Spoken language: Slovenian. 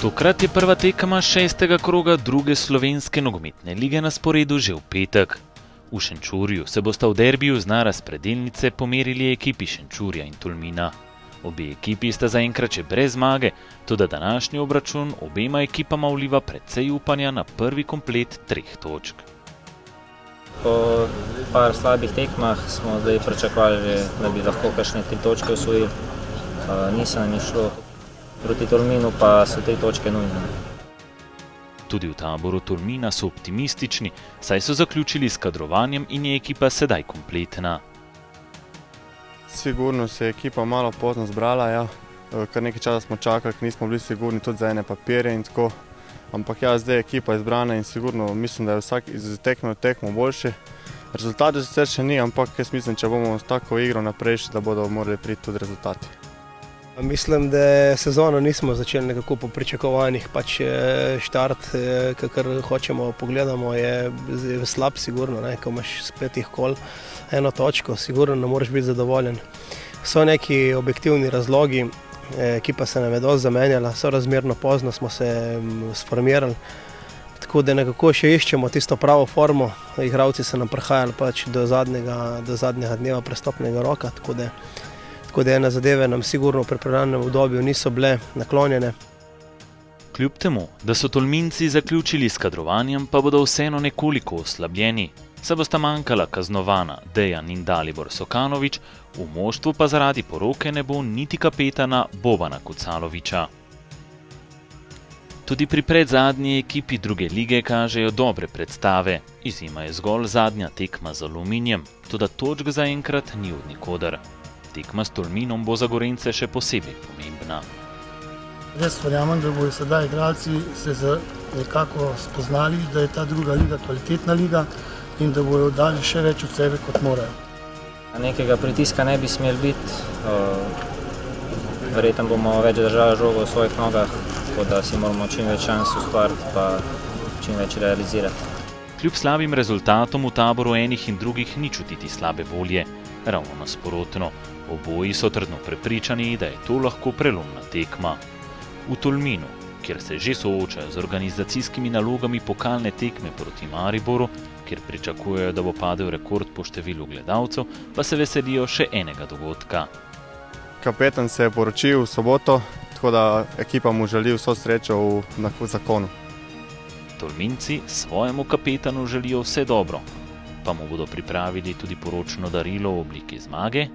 Tokrat je prva tekma 6. kroga druge slovenske nogometne lige na sporedu že v petek. V Šenčurju se bosta v derbiju z razpredelnice pomerili ekipi Šenčurja in Tolmina. Obe ekipi sta zaenkrat še brez zmage, toda današnji obračun obema ekipama vliva precej upanja na prvi komplet 3 točk. Po par slabih tekmah smo zdaj pričakovali, da bi lahko kakšne 3 točke osvojili. Niso nam šlo. Proti Tolminu pa so 3 točke nujne. Tudi v taboru Tolmina so optimistični, saj so zaključili s kadrovanjem in je ekipa sedaj kompletna. Sigurno se je ekipa malo pozno zbrala, ja. Kar nekaj časa smo čakali, nismo bili sigurni tudi za ene papirje in tako. Ampak ja, zdaj je ekipa izbrana in sigurno mislim, da je vsak iz tekme v tekmo boljši. Rezultati sicer še ni, ampak jaz mislim, če bomo s tako igro naprej, da bodo morali priti tudi rezultati. Mislim, da sezono nismo začeli nekako po pričakovanjih, pač štart, kakor hočemo, pogledamo, je slab sigurno, ko imaš s 5 kol 1 točko, sigurno ne moreš biti zadovoljen. So neki objektivni razlogi, ekipa se nam je dosti zamenjala, sorazmerno pozno smo se sformirali, tako da nekako še iščemo tisto pravo formo, igralci so nam prihajali pač do zadnjega dneva prestopnega roka, tako da ene zadeve nam sigurno v pripravljalnem obdobju niso bile naklonjene. Kljub temu, da so Tolminci zaključili s kadrovanjem, pa bodo vseeno nekoliko oslabljeni. Se bosta manjkala kaznovana Dejan in Dalibor Sokanovič, v moštvu pa zaradi poroke ne bo niti kapetana Bobana Kucaloviča. Tudi pri predzadnji ekipi druge lige kažejo dobre predstave. Izjema je zgolj zadnja tekma z Aluminjem, toda točk zaenkrat ni od nikoder. Tekma s Tolminom bo za Gorenjce še posebej pomembna. Jaz verjamem, da bodo sedaj igralci se nekako spoznali, da je ta druga liga kvalitetna liga in da bodo dali še več od sebe, kot morajo. Nekega pritiska ne bi smel biti. Verjetno bomo več držali žogo v svojih nogah, tako da si moramo čim več šans ustvariti pa čim več realizirati. Kljub slabim rezultatom v taboru enih in drugih ni čutiti slabe volje. Ravno nasprotno, oboji so trdno prepričani, da je to lahko prelomna tekma. V Tolminu, kjer se že soočajo z organizacijskimi nalogami pokalne tekme proti Mariboru, kjer pričakujejo, da bo padel rekord po številu gledalcev, pa se veselijo še enega dogodka. Kapetan se je poročil v soboto, tako da ekipa mu želi vso srečo v zakonu. Tolminci svojemu kapetanu želijo vse dobro, pa mu bodo pripravili tudi poročno darilo v obliki zmage